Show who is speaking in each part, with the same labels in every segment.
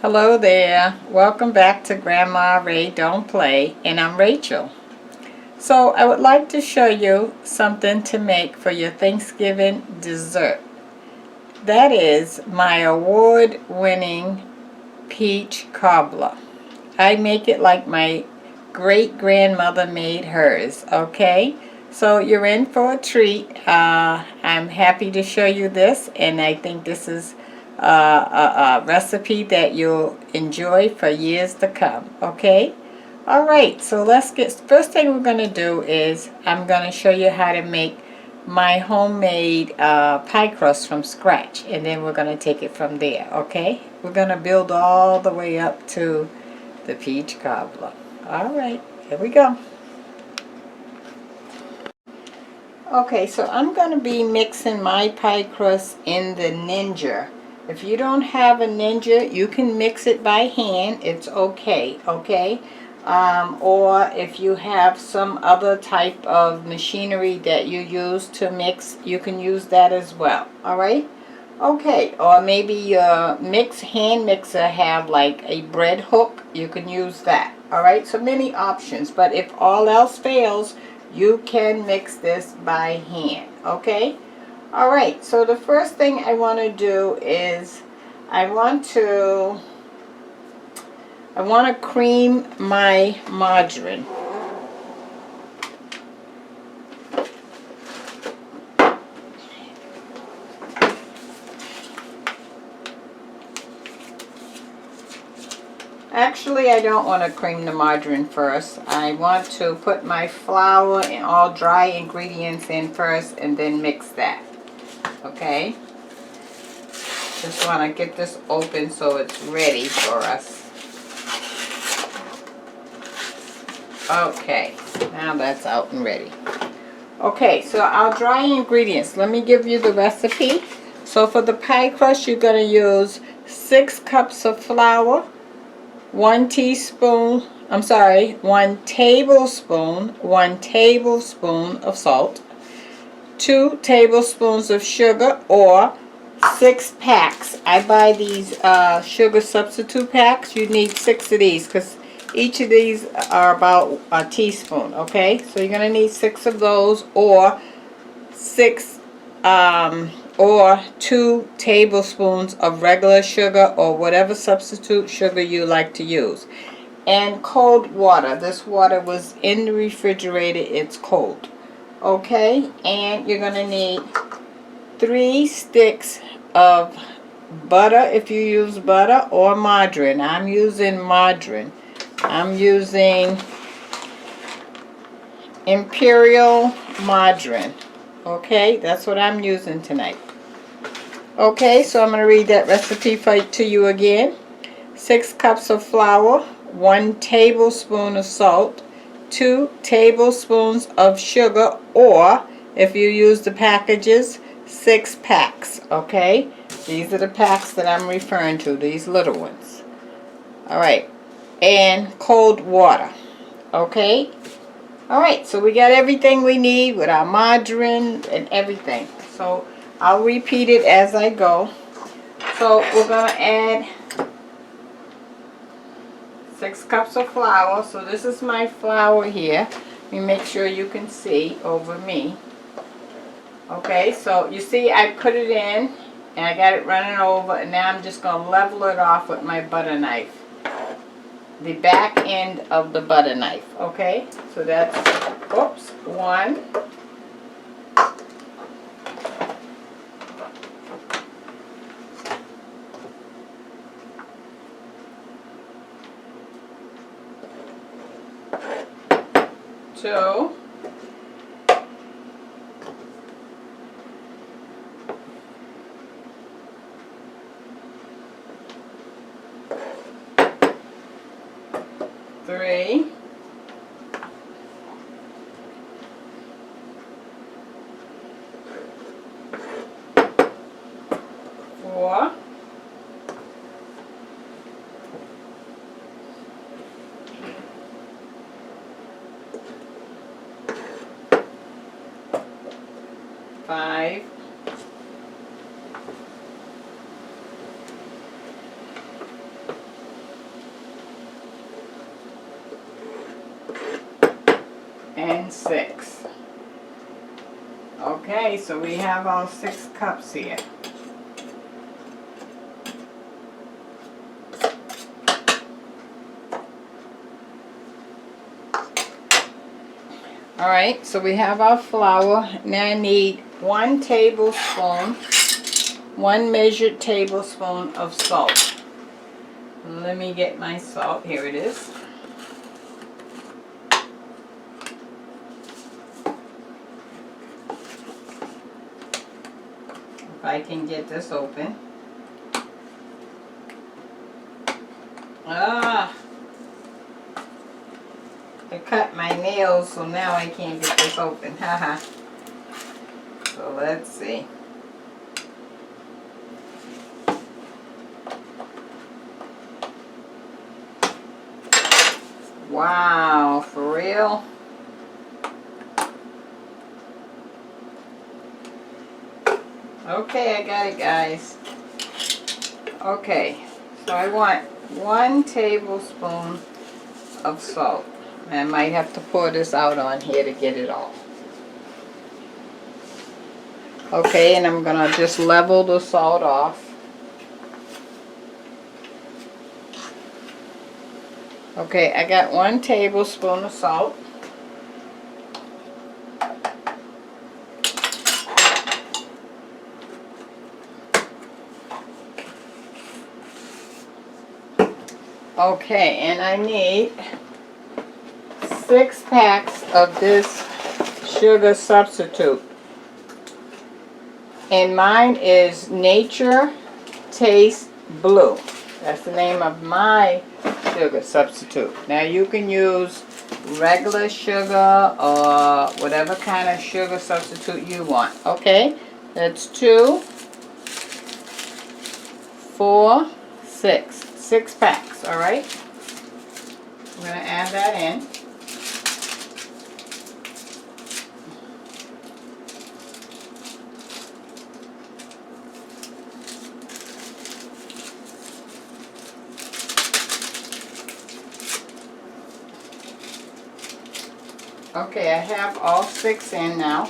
Speaker 1: Hello there. Welcome back to Grandma Ray Don't Play, and I'm Rachel. So I would like to show you something to make for your Thanksgiving dessert. That is my award-winning peach cobbler. I make it like my great-grandmother made hers, okay? So you're in for a treat. I'm happy to show you this, and I think this is a recipe that you'll enjoy for years to come, okay? Alright, so let's get, first thing we're going to do is I'm going to show you how to make my homemade pie crust from scratch, and then we're going to take it from there, okay? We're going to build all the way up to the peach cobbler. Alright, here we go. Okay, so I'm going to be mixing my pie crust in the Ninja. If you don't have a Ninja, you can mix it by hand. It's okay, okay? Or if you have some other type of machinery that you use to mix, you can use that as well, alright? Okay, or maybe your hand mixer have like a bread hook, you can use that, alright? So many options, but if all else fails, you can mix this by hand, okay? Alright, so the first thing I want to do is I want to cream my margarine. Actually, I don't want to cream the margarine first. I want to put my flour and all dry ingredients in first and then mix that. Okay? Just want to get this open so it's ready for us. Okay, now that's out and ready. Okay, so our dry ingredients. Let me give you the recipe. So for the pie crust, you're going to use 6 cups of flour, 1 tablespoon of salt, 2 tablespoons of sugar, or 6 packs. I buy these sugar substitute packs. You need 6 of these because each of these are about a teaspoon, okay? So you're going to need 6 of those, or 2 tablespoons of regular sugar or whatever substitute sugar you like to use. And cold water. This water was in the refrigerator. It's cold. Okay? And you're going to need 3 sticks of butter if you use butter, or margarine. I'm using margarine. I'm using Imperial margarine. Okay? That's what I'm using tonight. Okay, so I'm going to read that recipe to you again. 6 cups of flour, 1 tablespoon of salt, 2 tablespoons of sugar, or if you use the packages, 6 packs. Okay, these are the packs that I'm referring to, these little ones. Alright, and cold water. Okay, alright, so we got everything we need with our margarine and everything. So I'll repeat it as I go. So we're going to add 6 cups of flour. So this is my flour here. Let me make sure you can see over me. Okay, so you see I put it in and I got it running over, and now I'm just going to level it off with my butter knife. The back end of the butter knife. Okay, so that's, oops, 1. 2, 3, 4, 5, 6, and 6. Okay, so we have all 6 cups here. Alright, so we have our flour. Now I need 1 tablespoon, 1 measured tablespoon of salt. Let me get my salt. Here it is. If I can get this open. I cut my nails, so now I can't get this open. Haha. So let's see. Wow, for real? Okay, I got it, guys. Okay, so I want 1 tablespoon of salt. I might have to pour this out on here to get it off. Okay, and I'm gonna just level the salt off. Okay, I got 1 tablespoon of salt. Okay, and I need 6 packs of this sugar substitute. And mine is Nature Taste Blue. That's the name of my sugar substitute. Now you can use regular sugar or whatever kind of sugar substitute you want. Okay, that's 2, 4, 6. 6 packs, alright? I'm going to add that in. Okay, I have all 6 in now.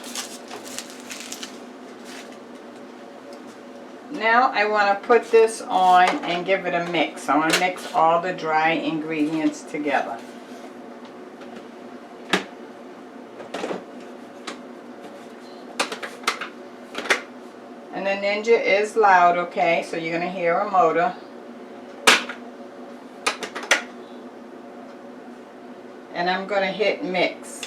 Speaker 1: Now I want to put this on and give it a mix. I want to mix all the dry ingredients together. And the Ninja is loud, okay? So you're going to hear a motor. And I'm going to hit mix.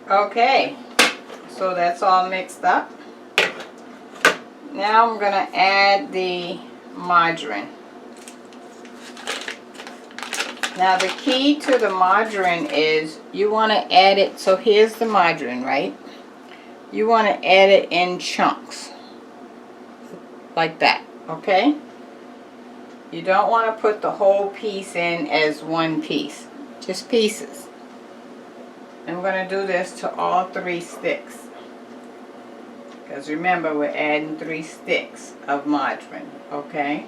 Speaker 1: Okay, so that's all mixed up. Now I'm going to add the margarine. Now the key to the margarine is you want to add it, so here's the margarine, right? You want to add it in chunks, like that, okay? You don't want to put the whole piece in as one piece, just pieces. I'm going to do this to all 3 sticks. Because remember, we're adding 3 sticks of margarine, okay?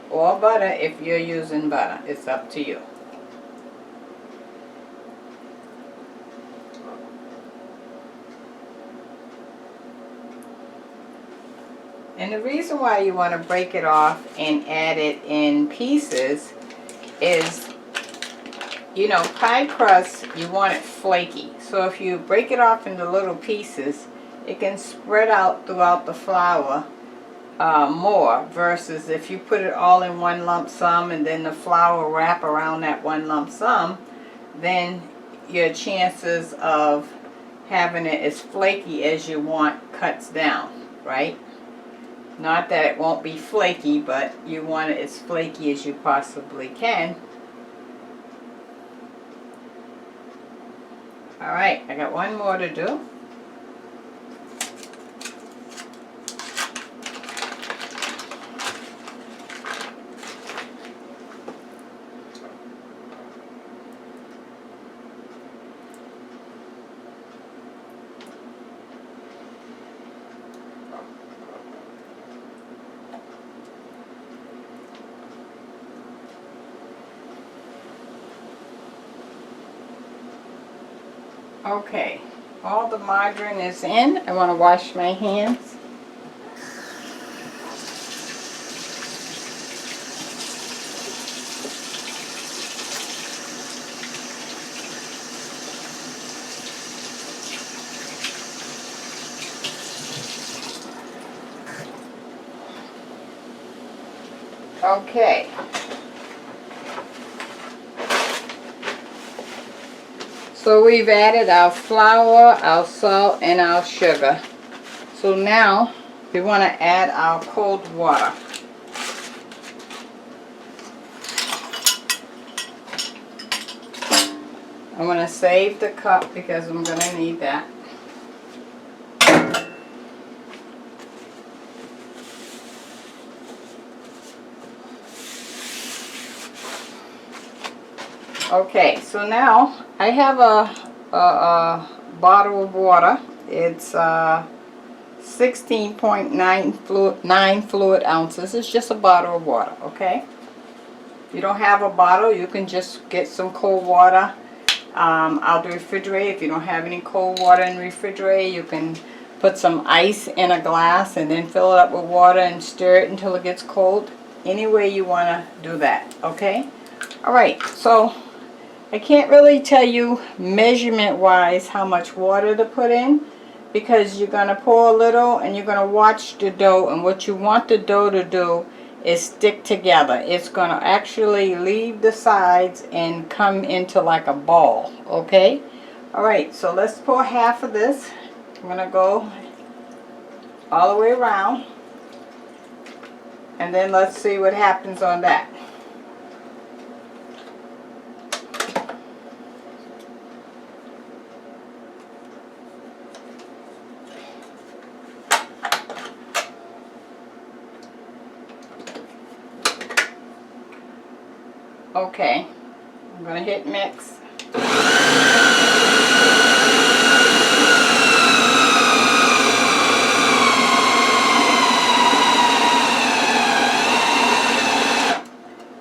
Speaker 1: Or butter if you're using butter. It's up to you. And the reason why you want to break it off and add it in pieces is, you know, pie crust, you want it flaky. So if you break it off into little pieces, it can spread out throughout the flour more, versus if you put it all in one lump sum and then the flour wrap around that one lump sum, then your chances of having it as flaky as you want cuts down, right? Not that it won't be flaky, but you want it as flaky as you possibly can. Alright, I got one more to do. Okay, all the margarine is in. I want to wash my hands. Okay. So we've added our flour, our salt, and our sugar. So now we want to add our cold water. I'm going to save the cup because I'm going to need that. Okay, so now I have a bottle of water. It's 16.9 fluid ounces. It's just a bottle of water, okay? If you don't have a bottle, you can just get some cold water out the refrigerator. If you don't have any cold water in the refrigerator, you can put some ice in a glass and then fill it up with water and stir it until it gets cold. Any way you want to do that, okay? Alright, so I can't really tell you measurement wise how much water to put in, because you're going to pour a little and you're going to watch the dough, and what you want the dough to do is stick together. It's going to actually leave the sides and come into like a ball, okay? Alright, so let's pour half of this. I'm going to go all the way around, and then let's see what happens on that. Okay, I'm going to hit mix.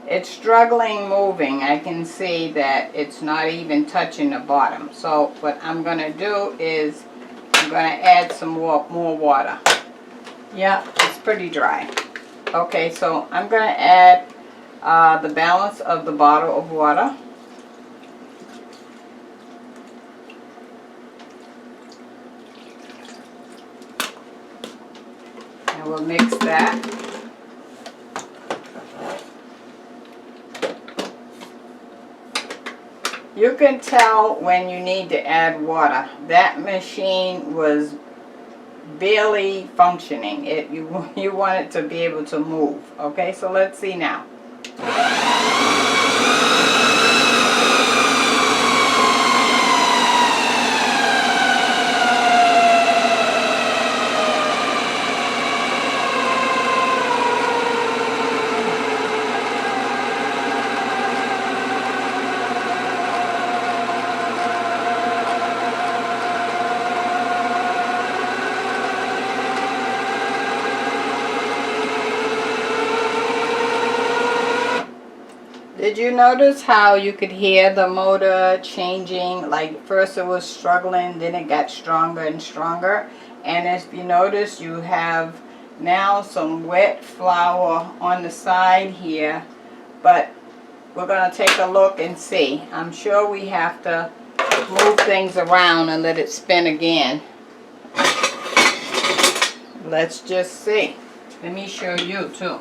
Speaker 1: It's struggling moving. I can see that it's not even touching the bottom. So what I'm going to do is I'm going to add some more water. Yeah, it's pretty dry. Okay, so I'm going to add the balance of the bottle of water. And we'll mix that. You can tell when you need to add water. That machine was barely functioning. You want it to be able to move. Okay, so let's see now. Did you notice how you could hear the motor changing? Like first it was struggling, then it got stronger and stronger. And if you notice, you have now some wet flour on the side here. But we're going to take a look and see. I'm sure we have to move things around and let it spin again. Let's just see. Let me show you too.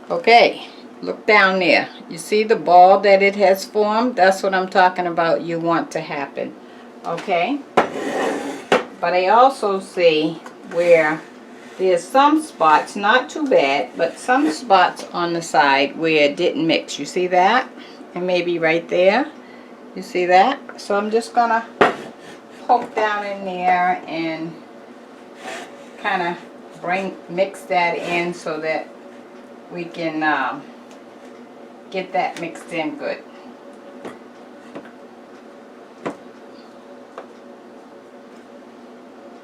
Speaker 1: Okay, look down there. You see the ball that it has formed? That's what I'm talking about you want to happen. Okay? But I also see where There's some spots, not too bad, but some spots on the side where it didn't mix. You see that? And maybe right there. You see that? So I'm just gonna poke down in there and kind of mix that in so that we can get that mixed in good.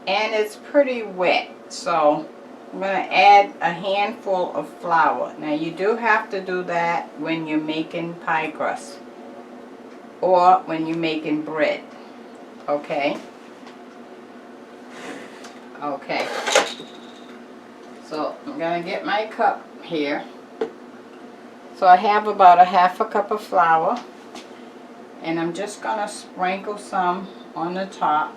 Speaker 1: And it's pretty wet, so I'm going to add a handful of flour. Now you do have to do that when you're making pie crust or when you're making bread. Okay? Okay. So I'm going to get my cup here. So I have about a half a cup of flour, and I'm just going to sprinkle some on the top.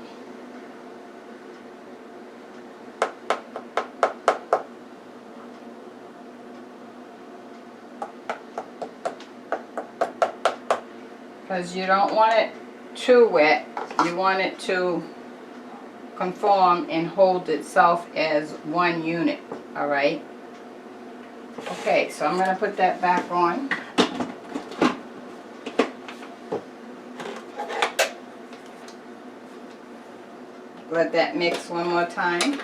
Speaker 1: Because you don't want it too wet, you want it to conform and hold itself as one unit, alright? Okay, so I'm going to put that back on. Let that mix one more time.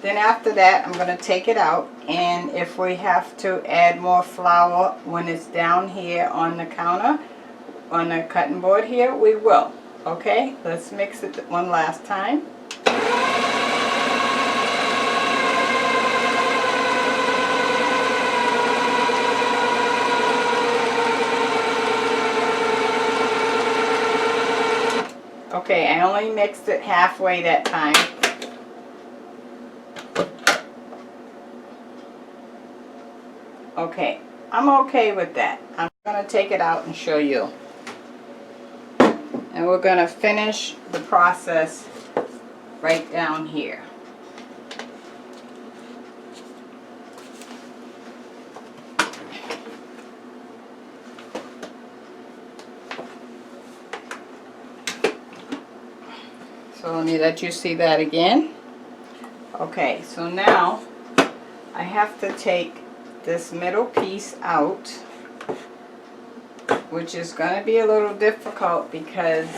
Speaker 1: Then after that, I'm going to take it out, and if we have to add more flour when it's down here on the counter, on the cutting board here, we will. Okay, let's mix it one last time. Okay, I only mixed it halfway that time. Okay, I'm okay with that. I'm going to take it out and show you. And we're going to finish the process right down here. So let me let you see that again. Okay, so now I have to take this middle piece out, which is going to be a little difficult because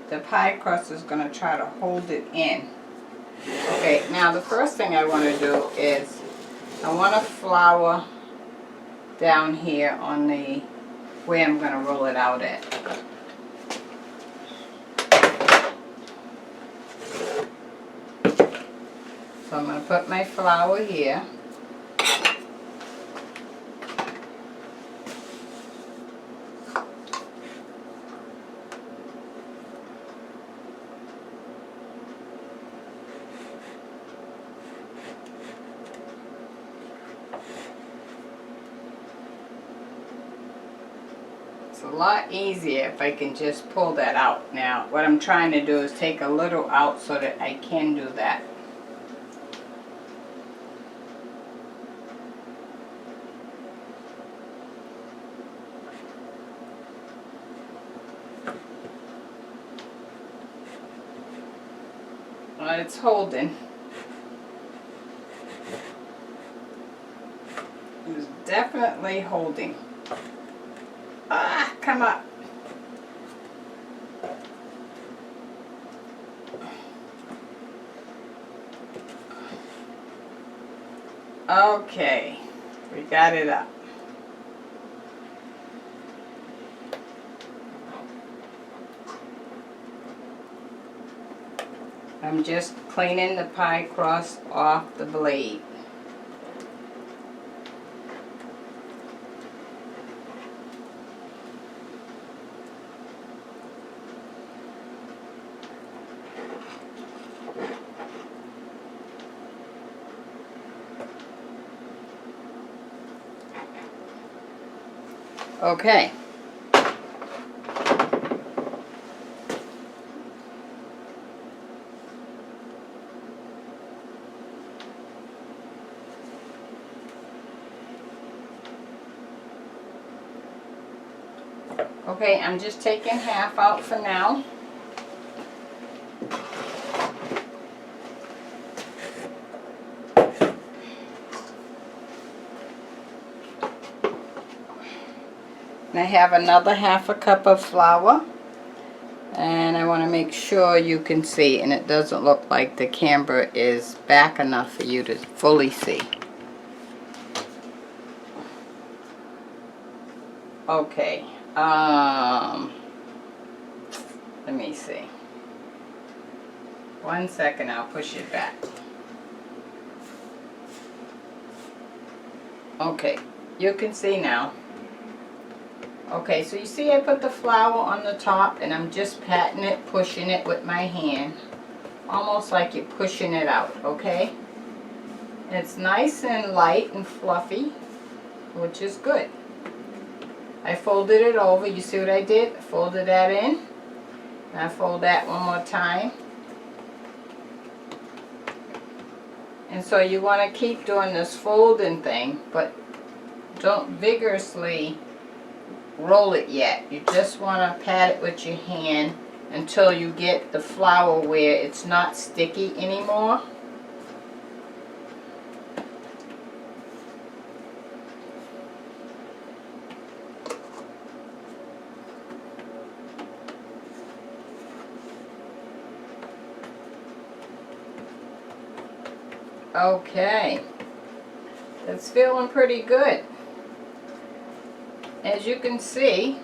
Speaker 1: the pie crust is going to try to hold it in. Okay, now the first thing I want to do is I want to flour down here on the where I'm going to roll it out at. So I'm going to put my flour here. It's a lot easier if I can just pull that out. Now, what I'm trying to do is take a little out so that I can do that. Well, it's holding. It was definitely holding. Ah, come up. Okay, we got it up. I'm just cleaning the pie crust off the blade. Okay. Okay, I'm just taking half out for now. And I have another 1/2 cup of flour. And I want to make sure you can see, and it doesn't look like the camera is back enough for you to fully see. Okay, let me see. 1 second, I'll push it back. Okay, you can see now. Okay, so you see I put the flour on the top and I'm just patting it, pushing it with my hand. Almost like you're pushing it out, okay? It's nice and light and fluffy, which is good. I folded it over. You see what I did? I folded that in. And I fold that one more time. And so you want to keep doing this folding thing, but don't vigorously roll it yet. You just want to pat it with your hand until you get the flour where it's not sticky anymore. Okay, it's feeling pretty good. As you can see,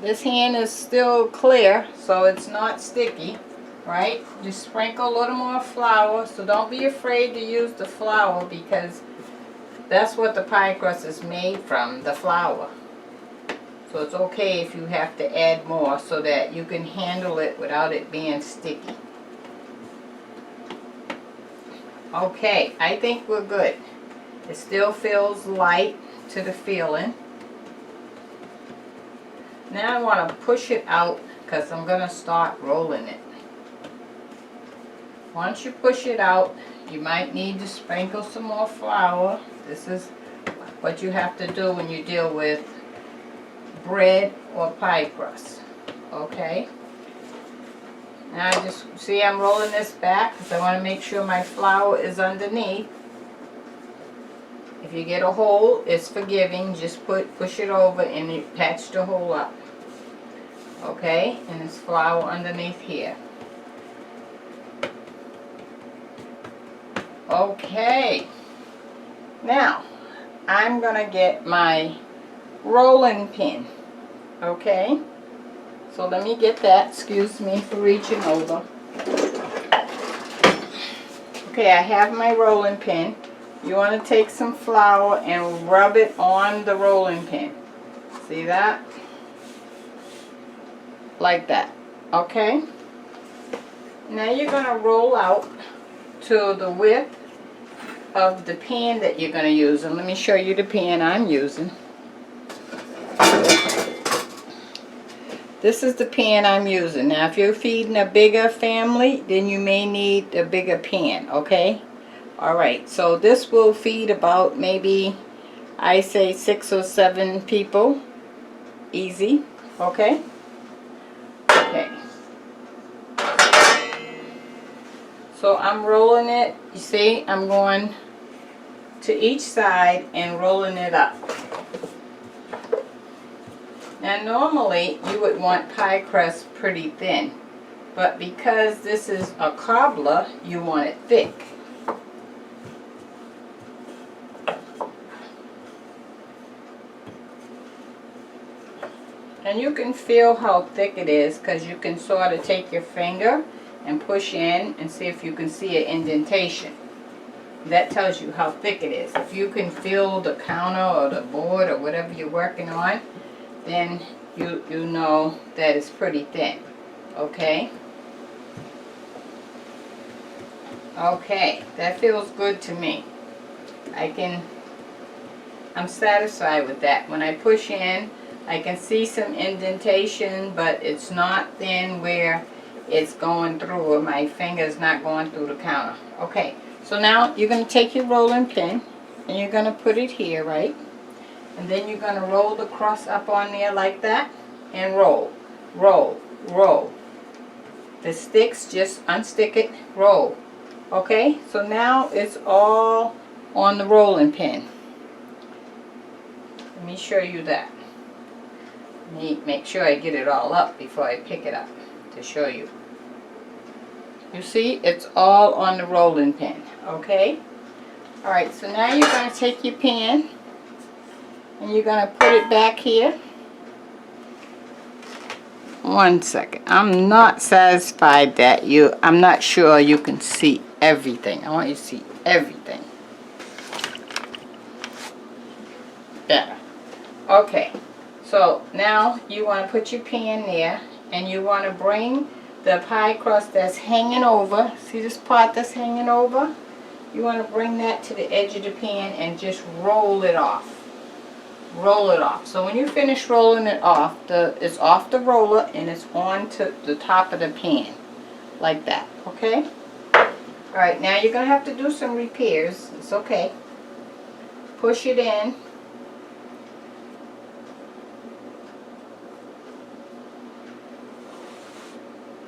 Speaker 1: this hand is still clear, so it's not sticky, right? Just sprinkle a little more flour, so don't be afraid to use the flour because that's what the pie crust is made from, the flour. So it's okay if you have to add more so that you can handle it without it being sticky. Okay, I think we're good. It still feels light to the feeling. Now I want to push it out because I'm going to start rolling it. Once you push it out, you might need to sprinkle some more flour. This is what you have to do when you deal with bread or pie crust. Okay? Now I just see I'm rolling this back because I want to make sure my flour is underneath. If you get a hole, it's forgiving. Just push it over and you patch the hole up. Okay, and it's flour underneath here. Okay, now I'm gonna get my rolling pin. Okay, so let me get that. Excuse me for reaching over. Okay, I have my rolling pin. You want to take some flour and rub it on the rolling pin. See that? Like that. Okay? Now you're going to roll out to the width of the pan that you're going to use. And let me show you the pan I'm using. This is the pan I'm using. Now if you're feeding a bigger family, then you may need a bigger pan, okay? Alright, so this will feed about maybe, I say 6 or 7 people. Easy, okay? Okay. So I'm rolling it, you see, I'm going to each side and rolling it up. Now normally you would want pie crust pretty thin, but because this is a cobbler, you want it thick. And you can feel how thick it is because you can sort of take your finger and push in and see if you can see an indentation. That tells you how thick it is. If you can feel the counter or the board or whatever you're working on, then you know that it's pretty thin. Okay? Okay, that feels good to me. I'm satisfied with that. When I push in, I can see some indentation, but it's not thin where it's going through or my finger's not going through the counter. Okay, so now you're going to take your rolling pin and you're going to put it here, right? And then you're going to roll the crust up on there like that and roll, roll, roll. The sticks, just unstick it, roll. Okay, so now it's all on the rolling pin. Let me show you that. Make sure I get it all up before I pick it up to show you. You see, it's all on the rolling pin, okay? Alright, so now you're going to take your pan and you're going to put it back here. One second. I'm not satisfied that I'm not sure you can see everything. I want you to see everything. Better. Okay. So now you want to put your pan there and you want to bring the pie crust that's hanging over. See this part that's hanging over? You want to bring that to the edge of the pan and just roll it off. Roll it off. So when you finish rolling it off, it's off the roller and it's on to the top of the pan. Like that. Okay? Alright, now you're going to have to do some repairs. It's okay. Push it in.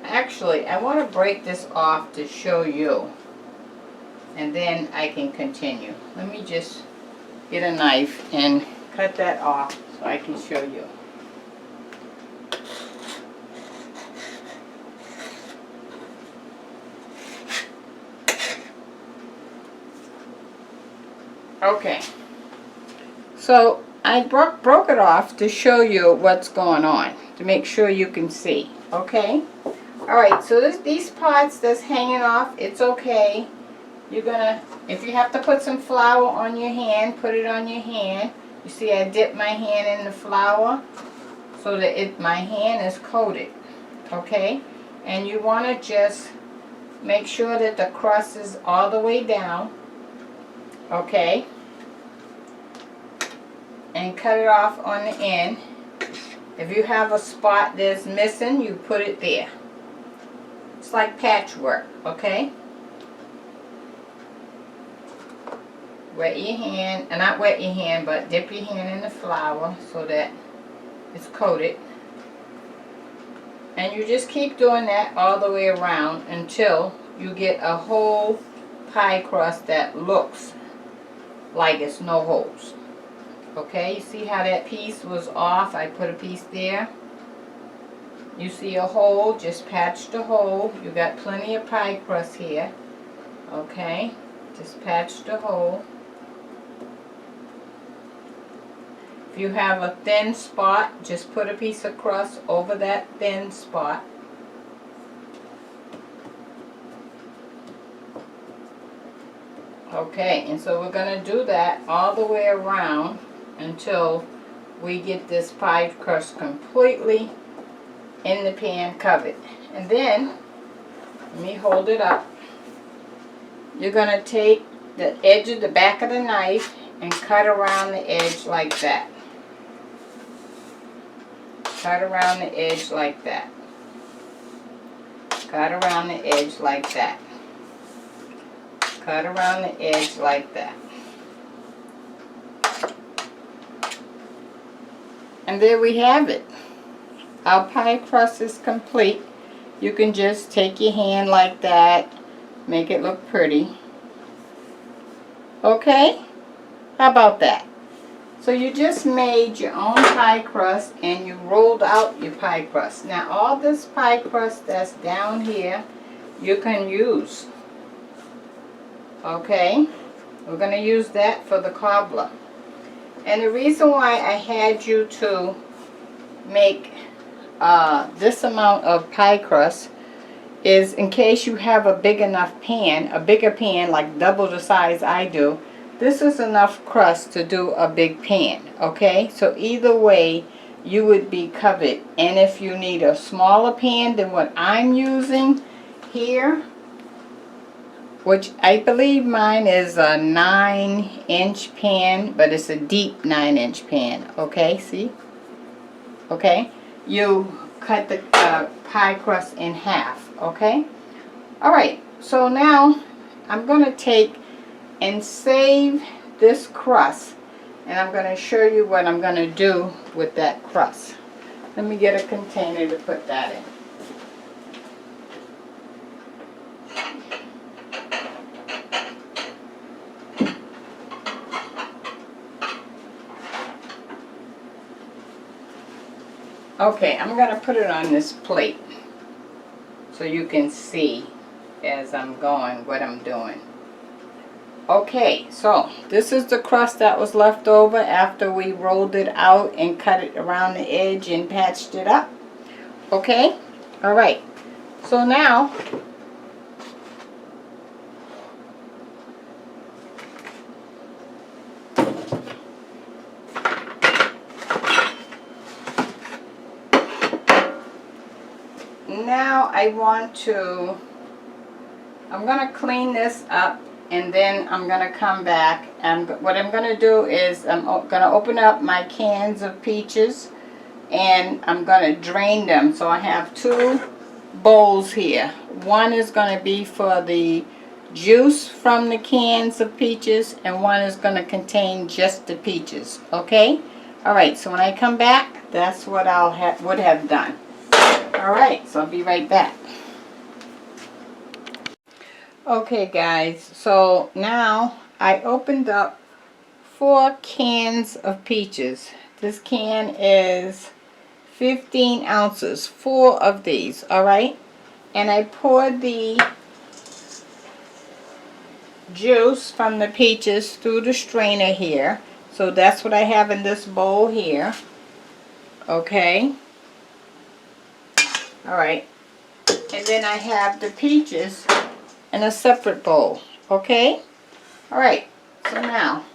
Speaker 1: Actually, I want to break this off to show you. And then I can continue. Let me just get a knife and cut that off so I can show you. Okay. So I broke it off to show you what's going on, to make sure you can see. Okay? Alright, so these parts that's hanging off, it's okay. You're gonna, if you have to put some flour on your hand, put it on your hand. You see I dip my hand in the flour so that my hand is coated. Okay? And you want to just make sure that the crust is all the way down. Okay? And cut it off on the end. If you have a spot that's missing, you put it there. It's like patchwork, okay? Wet your hand, and not wet your hand, but dip your hand in the flour so that it's coated. And you just keep doing that all the way around until you get a whole pie crust that looks like it's no holes. Okay, you see how that piece was off? I put a piece there. You see a hole, just patch the hole. You got plenty of pie crust here. Okay, just patch the hole. If you have a thin spot, just put a piece of crust over that thin spot. Okay, and so we're going to do that all the way around until we get this pie crust completely in the pan covered. And then, let me hold it up. You're going to take the edge of the back of the knife and cut around the edge like that. Cut around the edge like that. Cut around the edge like that. Cut around the edge like that. And there we have it. Our pie crust is complete. You can just take your hand like that, make it look pretty. Okay? How about that? So you just made your own pie crust and you rolled out your pie crust. Now all this pie crust that's down here, you can use. Okay? We're going to use that for the cobbler. And the reason why I had you to make this amount of pie crust is in case you have a big enough pan, a bigger pan like double the size I do, this is enough crust to do a big pan, okay? So either way you would be covered. And if you need a smaller pan than what I'm using here, which I believe mine is a 9-inch pan, but it's a deep 9-inch pan, okay? See? Okay? You cut the pie crust in half, okay? Alright, so now I'm going to take and save this crust, and I'm going to show you what I'm going to do with that crust. Let me get a container to put that in. Okay, I'm going to put it on this plate so you can see as I'm going what I'm doing. Okay, so this is the crust that was left over after we rolled it out and cut it around the edge and patched it up. Okay, all right. So now I'm going to clean this up, and then I'm going to come back, and what I'm going to do is I'm going to open up my cans of peaches, and I'm going to drain them. So I have two bowls here. One is going to be for the juice from the cans of peaches, and one is going to contain just the peaches. Okay? Alright, so when I come back, that's what would have done. Alright, so I'll be right back. Okay guys, so now I opened up 4 cans of peaches. This can is 15 ounces, 4 of these, alright? And I poured the juice from the peaches through the strainer here. So that's what I have in this bowl here. Okay? Alright. And then I have the peaches in a separate bowl. Okay? Alright. So now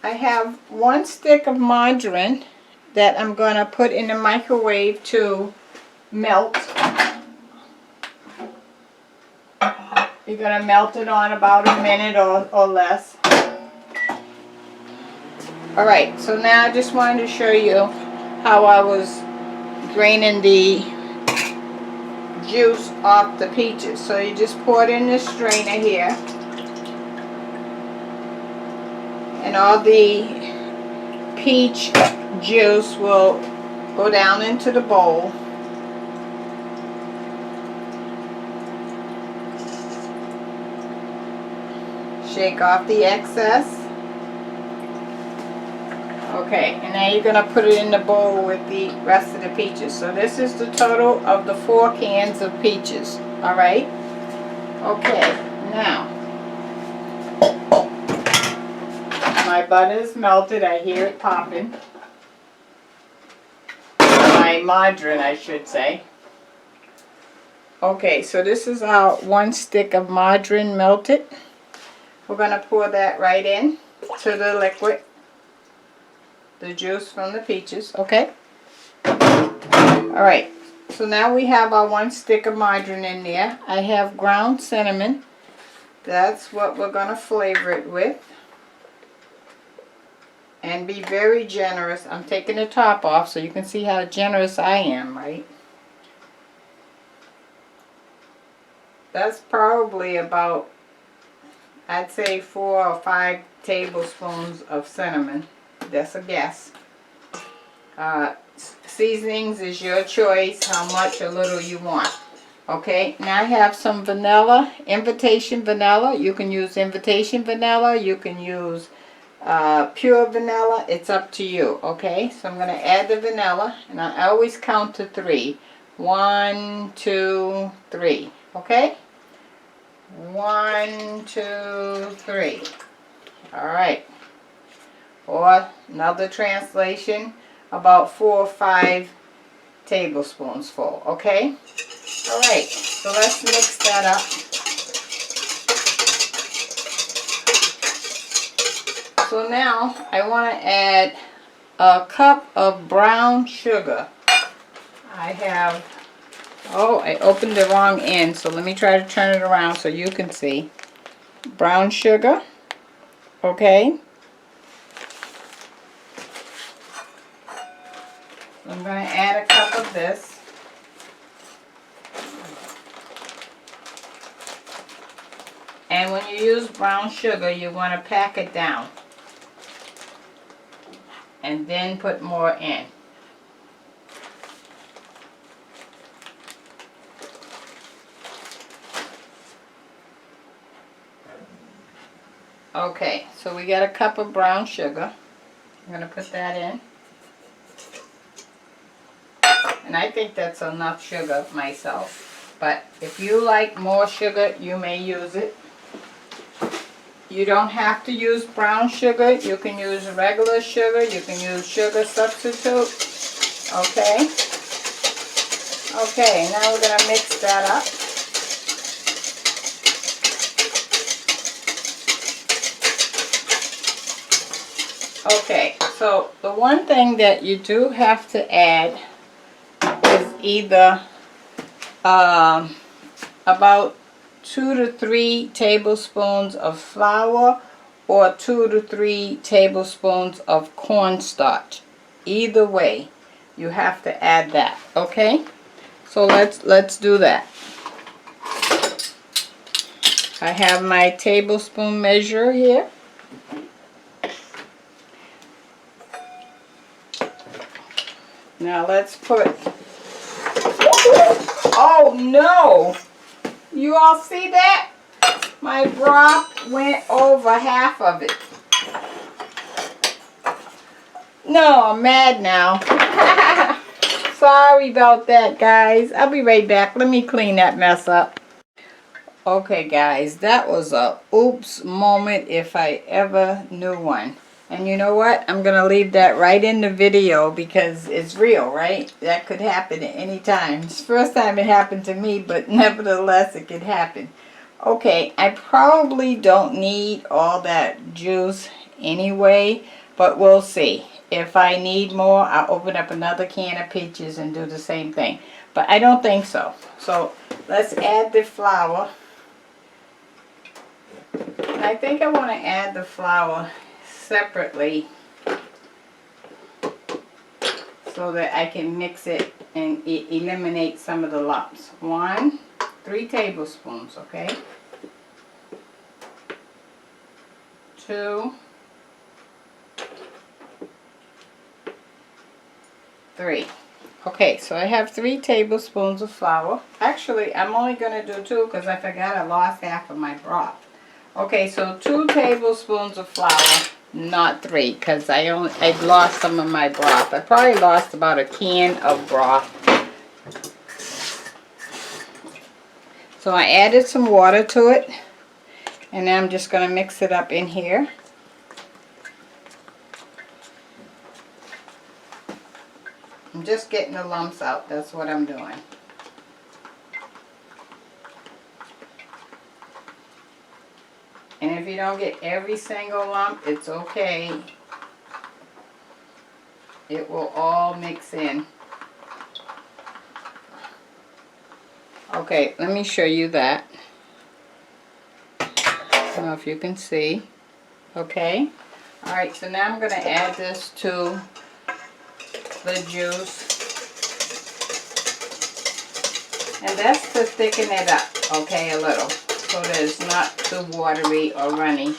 Speaker 1: I have 1 stick of margarine that I'm going to put in the microwave to melt. You're going to melt it on about a minute or less. Alright, so now I just wanted to show you how I was draining the juice off the peaches. So you just pour it in the strainer here, and all the peach juice will go down into the bowl. Shake off the excess. Okay, and now you're going to put it in the bowl with the rest of the peaches. So this is the total of the 4 cans of peaches. Alright? Okay, now my butter is melted. I hear it popping. My margarine, I should say. Okay, so this is our 1 stick of margarine melted. We're going to pour that right in to the liquid. The juice from the peaches, okay? Alright, so now we have our 1 stick of margarine in there. I have ground cinnamon. That's what we're going to flavor it with. And be very generous. I'm taking the top off so you can see how generous I am, right? That's probably about, I'd say 4 or 5 tablespoons of cinnamon. That's a guess. Seasonings is your choice, how much or little you want. Okay, now I have some vanilla, invitation vanilla. You can use invitation vanilla, you can use pure vanilla, it's up to you. Okay, so I'm going to add the vanilla, and I always count to 3. 1, 2, 3. Okay, 1, 2, 3. Alright. Or another translation, about 4 or 5 tablespoons full. Okay? Alright, so let's mix that up. So now I want to add a cup of brown sugar. I have, oh, I opened the wrong end, so let me try to turn it around so you can see. Brown sugar. Okay? I'm going to add a cup of this. And when you use brown sugar, you want to pack it down. And then put more in. Okay, so we got a cup of brown sugar. I'm going to put that in. and I think that's enough sugar myself. But if you like more sugar, you may use it. You don't have to use brown sugar. You can use regular sugar. You can use sugar substitute. Okay. Okay, now we're going to mix that up. Okay, so the one thing that you do have to add is either about 2 to 3 tablespoons of flour or 2 to 3 tablespoons of cornstarch. Either way, you have to add that, okay? So let's do that. I have my tablespoon measure here. Now let's put, oh no! You all see that? My broth went over half of it. No, I'm mad now. Sorry about that, guys. I'll be right back. Let me clean that mess up. Okay, guys, that was a oops moment if I ever knew one. And you know what? I'm going to leave that right in the video because it's real, right? That could happen at any time. It's the first time it happened to me, but nevertheless, it could happen. Okay, I probably don't need all that juice anyway, but we'll see. If I need more, I'll open up another can of peaches and do the same thing. But I don't think so. So let's add the flour. And I think I want to add the flour separately so that I can mix it and eliminate some of the lumps. 3 tablespoons, okay? 2, 3. Okay, so I have 3 tablespoons of flour. Actually, I'm only going to do 2 because I forgot I lost half of my broth. Okay, so 2 tablespoons of flour, not 3, because I lost some of my broth. I probably lost about a can of broth. So I added some water to it, and now I'm just going to mix it up in here. I'm just getting the lumps out. That's what I'm doing. And if you don't get every single lump, it's okay. It will all mix in. Okay, let me show you that. I don't know if you can see. Okay. Alright, so now I'm going to add this to the juice. And that's to thicken it up, okay, a little. So that it's not too watery or runny.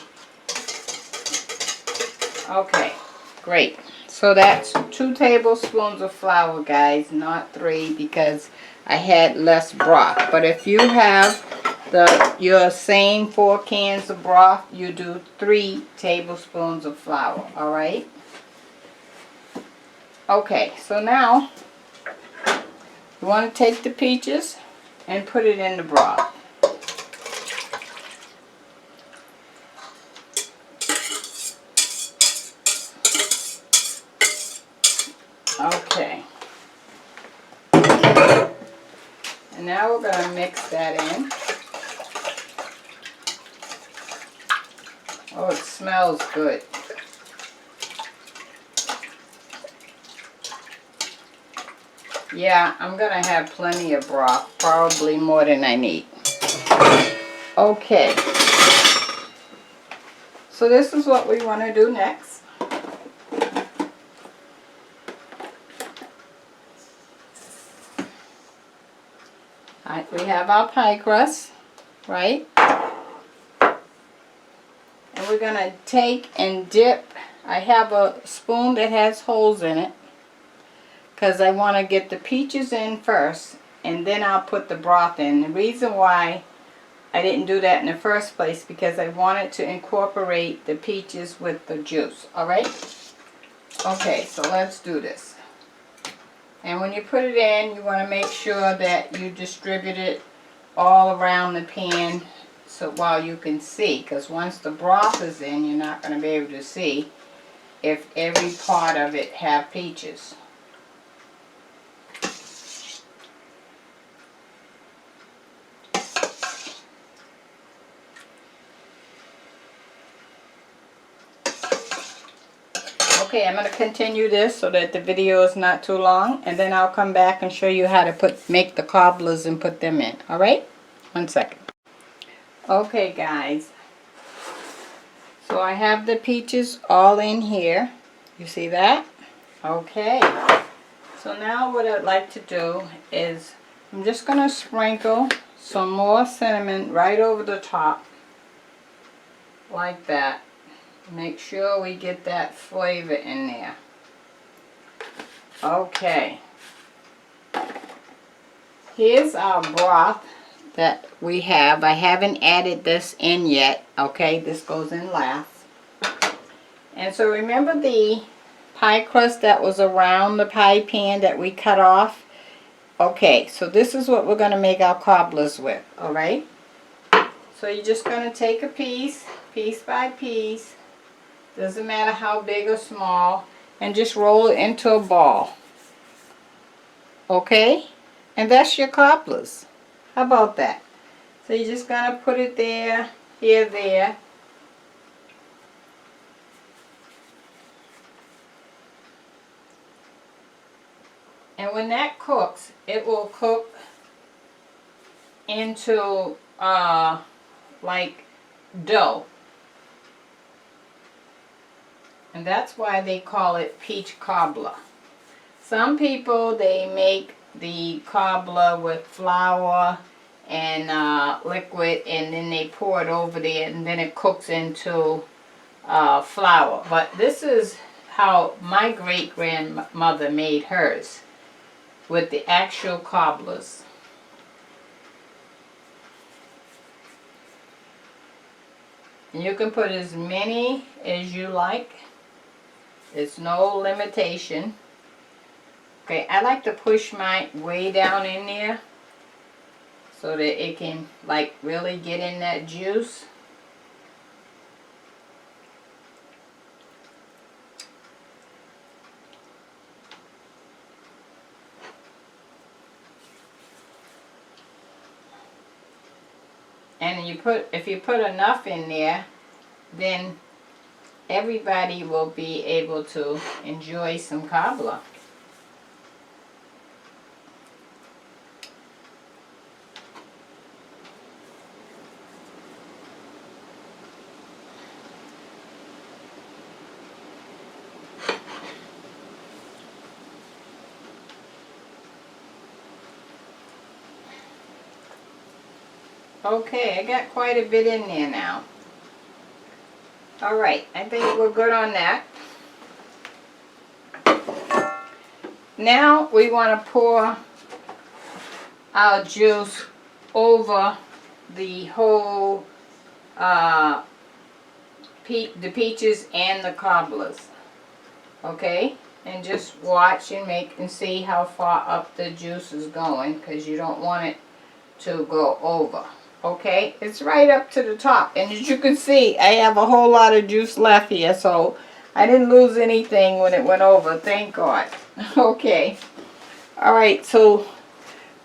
Speaker 1: Okay, great. So that's 2 tablespoons of flour, guys, not 3 because I had less broth. But if you have your same 4 cans of broth, you do 3 tablespoons of flour, all right? Okay, so now you want to take the peaches and put it in the broth. Okay. And now we're going to mix that in. Oh, it smells good. Yeah, I'm going to have plenty of broth, probably more than I need. Okay. So this is what we want to do next. Alright, we have our pie crust, right? And we're going to take and dip. I have a spoon that has holes in it because I want to get the peaches in first and then I'll put the broth in. The reason why I didn't do that in the first place because I wanted to incorporate the peaches with the juice, alright? Okay, so let's do this. And when you put it in, you want to make sure that you distribute it all around the pan so while you can see, because once the broth is in, you're not going to be able to see if every part of it have peaches. Okay, I'm going to continue this so that the video is not too long, and then I'll come back and show you how to make the cobblers and put them in. Alright? 1 second. Okay guys, so I have the peaches all in here. You see that? Okay. So now what I'd like to do is I'm just going to sprinkle some more cinnamon right over the top. Like that. Make sure we get that flavor in there. Okay. Here's our broth that we have. I haven't added this in yet. Okay, this goes in last. And so remember the pie crust that was around the pie pan that we cut off? Okay, so this is what we're going to make our cobblers with. Alright? So you're just going to take a piece by piece. Doesn't matter how big or small, and just roll it into a ball. Okay? And that's your cobblers. How about that? So you're just going to put it there, here, there. And when that cooks, it will cook into like dough. And that's why they call it peach cobbler. Some people, they make the cobbler with flour and liquid, and then they pour it over there, and then it cooks into flour. But this is how my great-grandmother made hers, with the actual cobblers. And you can put as many as you like. There's no limitation. Okay, I like to push mine way down in there so that it can like really get in that juice. And if you put enough in there, then everybody will be able to enjoy some cobbler. Okay, I got quite a bit in there now. Alright, I think we're good on that. Now we want to pour our juice over the whole the peaches and the cobblers. Okay? And just watch and see how far up the juice is going, because you don't want it to go over. Okay, it's right up to the top, and as you can see, I have a whole lot of juice left here, so I didn't lose anything when it went over, thank God. Okay, alright, so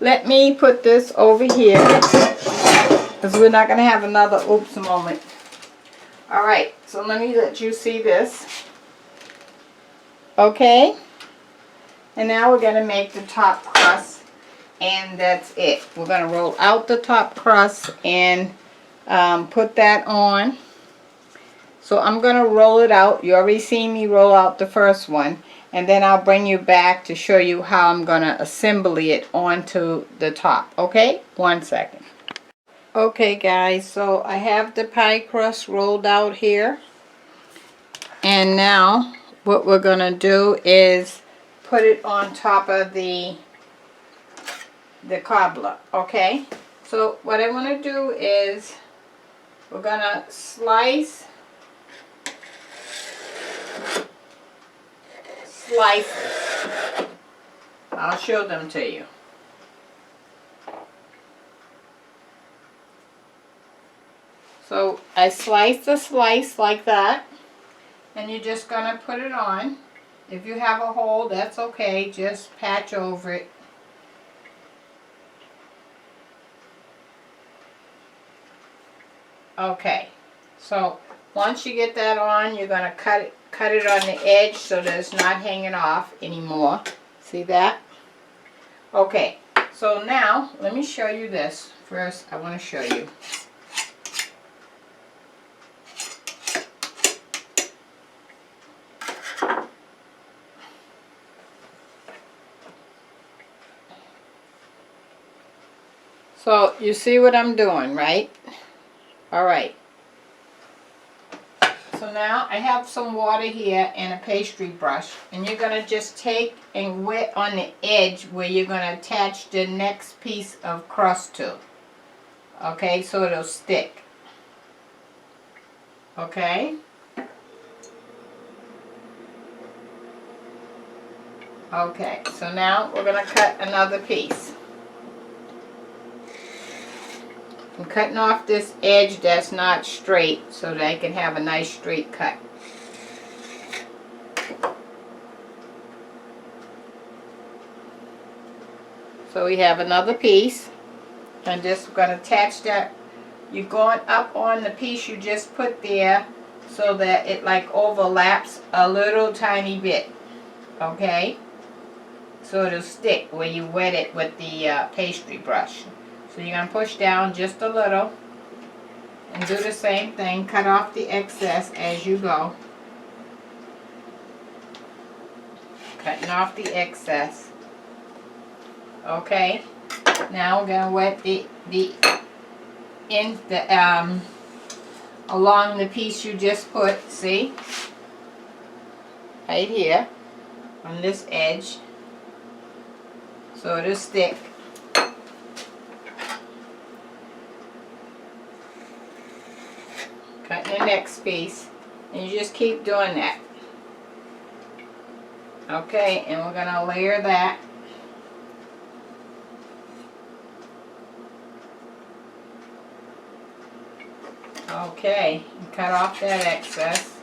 Speaker 1: let me put this over here, because we're not going to have another oops moment. Alright, so let me let you see this. Okay, and now we're going to make the top crust. And that's it. We're going to roll out the top crust and put that on. So I'm going to roll it out. You already seen me roll out the first one. And then I'll bring you back to show you how I'm going to assemble it onto the top. Okay? 1 second. Okay guys, so I have the pie crust rolled out here. And now what we're going to do is put it on top of the cobbler. Okay, so what I want to do is we're gonna slice I'll show them to you. So I slice the slice like that, and you're just gonna put it on. If you have a hole, that's okay, just patch over it. Okay, so once you get that on, you're gonna cut it on the edge so that it's not hanging off anymore. See that? Okay, so now let me show you this. First, I want to show you. So you see what I'm doing, right? All right. So now I have some water here and a pastry brush, and you're going to just take and wet on the edge where you're going to attach the next piece of crust to. Okay, so it'll stick. Okay? Okay, so now we're going to cut another piece. I'm cutting off this edge that's not straight so that I can have a nice straight cut. So we have another piece. I'm just going to attach that. You're going up on the piece you just put there so that it like overlaps a little tiny bit. Okay? So it'll stick where you wet it with the pastry brush. So you're going to push down just a little and do the same thing. Cut off the excess as you go. Cutting off the excess. Okay. Now we're going to wet along the piece you just put. See? Right here on this edge. So it'll stick. Cutting the next piece, and you just keep doing that. Okay, and we're going to layer that. Okay, and cut off that excess.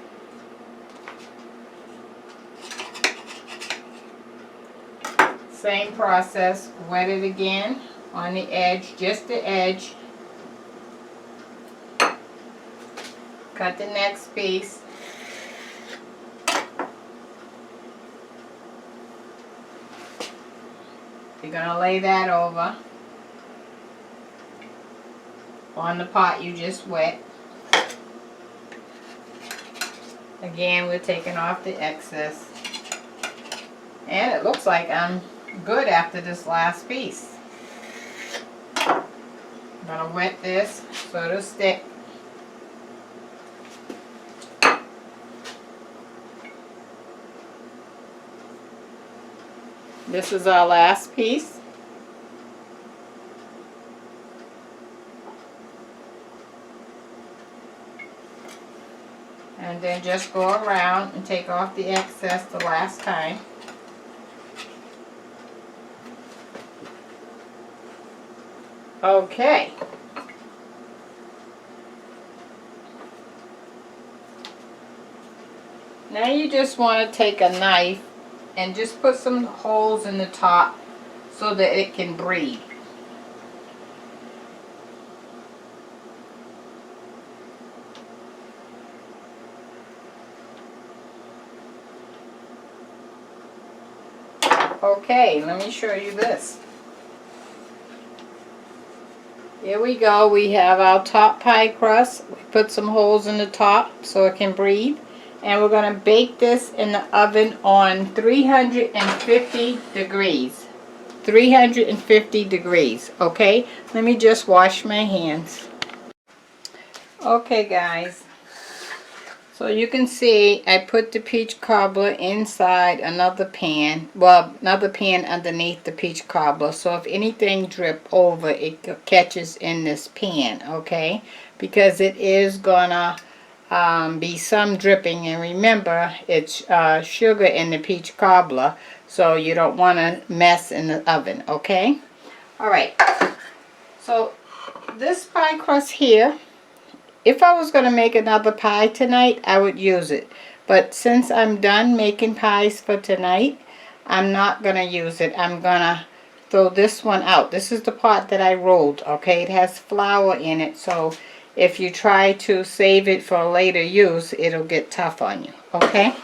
Speaker 1: Same process, wet it again on the edge, just the edge. Cut the next piece. You're going to lay that over on the pot you just wet. Again, we're taking off the excess. And it looks like I'm good after this last piece. I'm going to wet this so it'll stick. This is our last piece. And then just go around and take off the excess the last time. Okay. Now you just want to take a knife and just put some holes in the top so that it can breathe. Okay, let me show you this. Here we go. We have our top pie crust. We put some holes in the top so it can breathe. And we're going to bake this in the oven on 350 degrees. 350 degrees, okay? Let me just wash my hands. Okay, guys. So you can see I put the peach cobbler inside another pan. Well, another pan underneath the peach cobbler. So if anything drip over, it catches in this pan, okay? Because it is gonna be some dripping, and remember it's sugar in the peach cobbler, so you don't want to mess in the oven, okay? Alright, so this pie crust here, if I was going to make another pie tonight, I would use it. But since I'm done making pies for tonight, I'm not going to use it. I'm going to throw this one out. This is the part that I rolled, okay? It has flour in it, so if you try to save it for later use, it'll get tough on you, okay?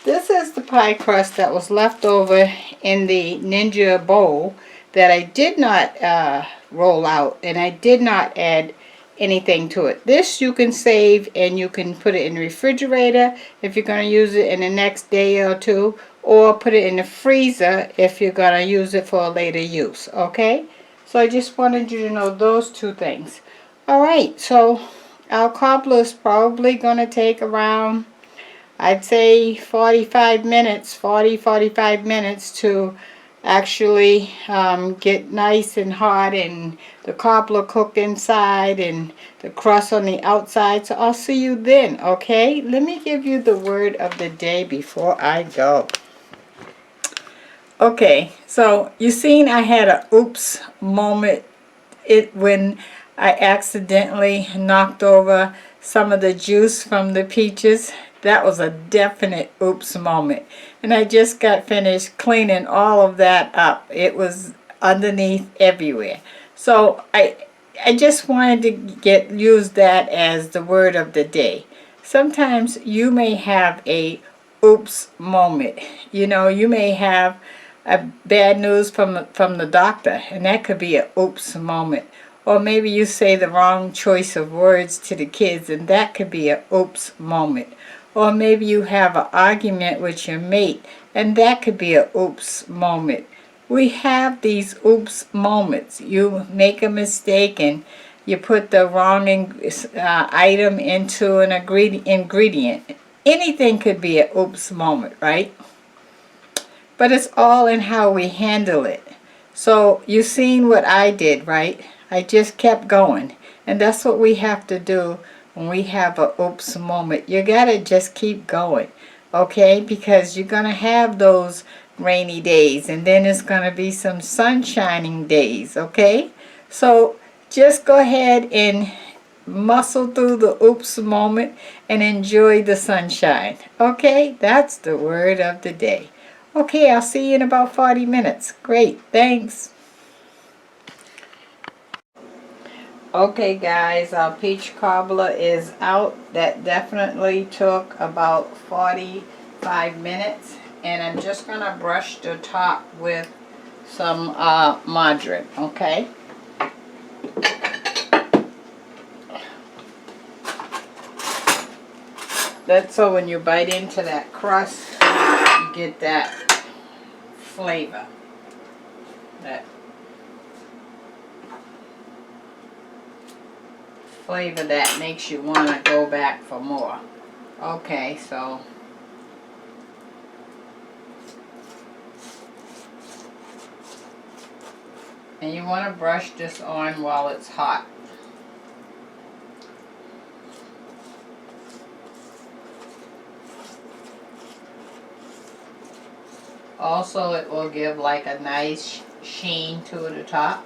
Speaker 1: This is the pie crust that was left over in the Ninja bowl that I did not roll out, and I did not add anything to it. This you can save and you can put it in the refrigerator if you're going to use it in the next day or two, or put it in the freezer if you're going to use it for a later use, okay? So I just wanted you to know those two things. Alright, so our cobbler is probably going to take around, I'd say 45 minutes to actually get nice and hot, and the cobbler cook inside and the crust on the outside. So I'll see you then, okay? Let me give you the word of the day before I go. Okay, so you seen I had a oops moment when I accidentally knocked over some of the juice from the peaches. That was a definite oops moment. And I just got finished cleaning all of that up. It was underneath everywhere. So I just wanted to use that as the word of the day. Sometimes you may have a oops moment. You know, you may have a bad news from the doctor, and that could be an oops moment. Or maybe you say the wrong choice of words to the kids, and that could be an oops moment. Or maybe you have an argument with your mate, and that could be an oops moment. We have these oops moments. You make a mistake and you put the wrong item into an ingredient. Anything could be an oops moment, right? But it's all in how we handle it. So you seen what I did, right? I just kept going. And that's what we have to do when we have a oops moment. You gotta just keep going, okay? Because you're gonna have those rainy days, and then it's gonna be some sunshining days, okay? So just go ahead and muscle through the oops moment and enjoy the sunshine, okay? That's the word of the day. Okay, I'll see you in about 40 minutes. Great, thanks. Okay guys, our peach cobbler is out. That definitely took about 45 minutes. And I'm just going to brush the top with some margarine, okay? That's so when you bite into that crust, you get that flavor. That flavor that makes you want to go back for more. Okay, so and you want to brush this on while it's hot. Also, it will give like a nice sheen to the top.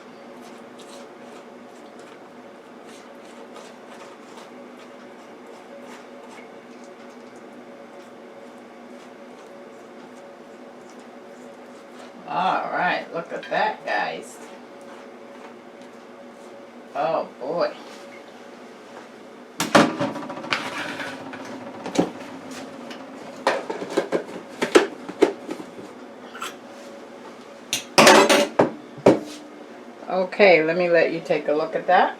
Speaker 1: Alright, look at that, guys. Oh boy. Okay, let me let you take a look at that.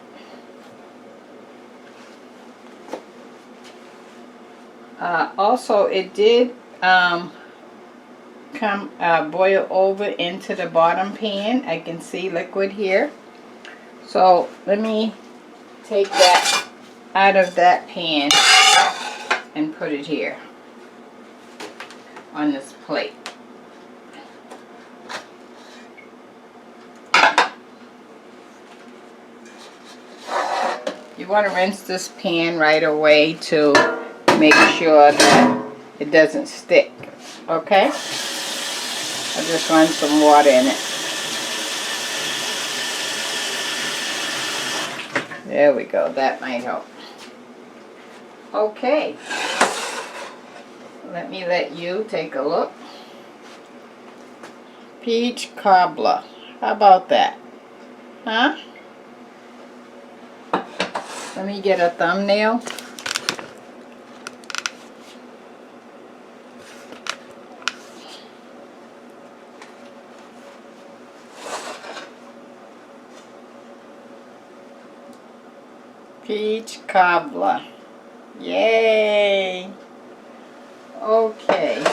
Speaker 1: Also, it did boil over into the bottom pan. I can see liquid here. So let me take that out of that pan and put it here on this plate. You want to rinse this pan right away to make sure that it doesn't stick. Okay? I'll just run some water in it. There we go. That might help. Okay. Let me let you take a look. Peach cobbler. How about that? Huh? Let me get a thumbnail. Peach cobbler. Yay! Okay.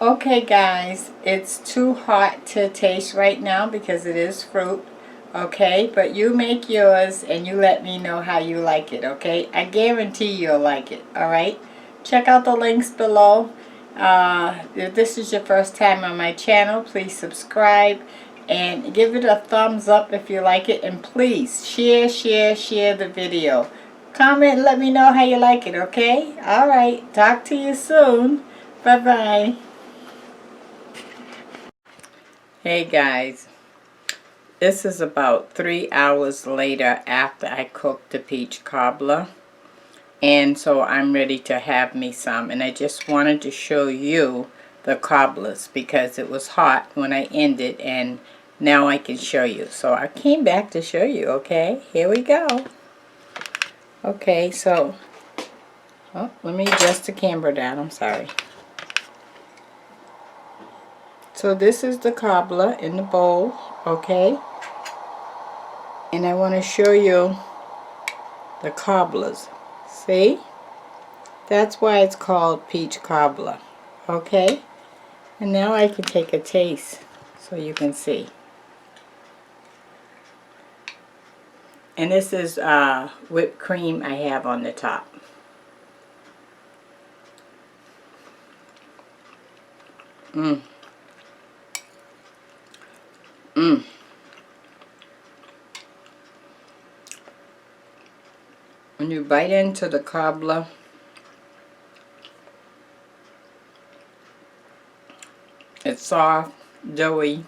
Speaker 1: Okay guys, it's too hot to taste right now because it is fruit. Okay, but you make yours and you let me know how you like it, okay? I guarantee you'll like it, alright? Check out the links below. If this is your first time on my channel, please subscribe and give it a thumbs up if you like it. And please share the video. Comment and let me know how you like it, okay? Alright, talk to you soon. Bye-bye. Hey guys. This is about 3 hours later after I cooked the peach cobbler. And so I'm ready to have me some. And I just wanted to show you the cobblers because it was hot when I ended. And now I can show you. So I came back to show you, okay? Here we go. Okay, so... Oh, let me adjust the camera down. I'm sorry. So this is the cobbler in the bowl, okay? And I want to show you the cobblers. See? That's why it's called peach cobbler. Okay? And now I can take a taste so you can see. And this is whipped cream I have on the top. Mmm. Mmm. When you bite into the cobbler, it's soft, doughy,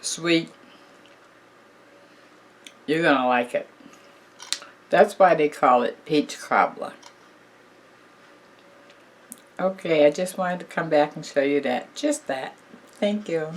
Speaker 1: sweet. You're gonna like it. That's why they call it peach cobbler. Okay, I just wanted to come back and show you that. Just that. Thank you.